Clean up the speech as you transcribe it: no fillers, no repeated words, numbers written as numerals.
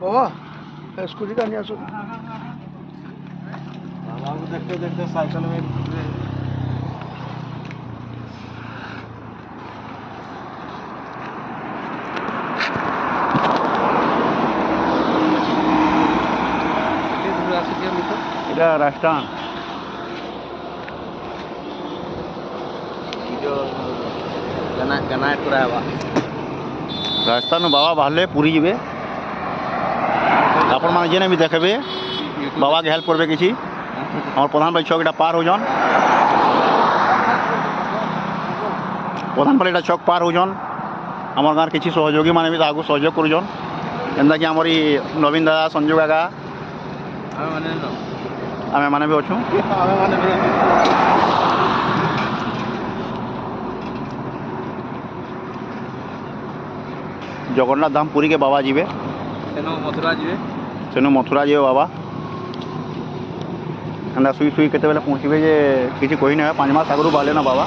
বাবা স্কুটিটা নিয়ে আসুন। বাবু দেখতে দেখতে সাইকেল में এটা রাজস্থান ରାଜସ୍ଥାନରୁ ବାବା ବାହାରିଲେ ପୁରୀ ଯିବେ। ଆପଣମାନେ ଯେନେ ବି ଦେଖବେ ବାବାକେ ହେଲ୍ପ করবে କିଛି। আমার প্রধানবাড়ি ছক এটা পার হউছন, প্রধানবাড়ি এটা ছক পার হউছন। আমার গাঁর কিছু সহযোগী মানে ବି ତାହାକୁ ସହଯୋଗ କରୁଛନ୍, ଯେନ୍ତାକି ଆମର ଇ ନବୀନ ଦାଦା, ସଞ୍ଜୁ କାକା, ଆମେମାନେ ବି ଅଛୁ। ଜଗନ୍ନାଥ ଧାମ ପୁରୀକେ ବାବା ଯିବେ, ସେନୁ ମଥୁରା ଯିବେ ବାବା। ଏନ୍ତା ଶୁଇ କେତେବେଳେ ପହଞ୍ଚିବେ ଯେ କିଛି କହିନାହିଁ। 5 ମାସ ଆଗରୁ ବାହାରିଲେ ନା ବାବା।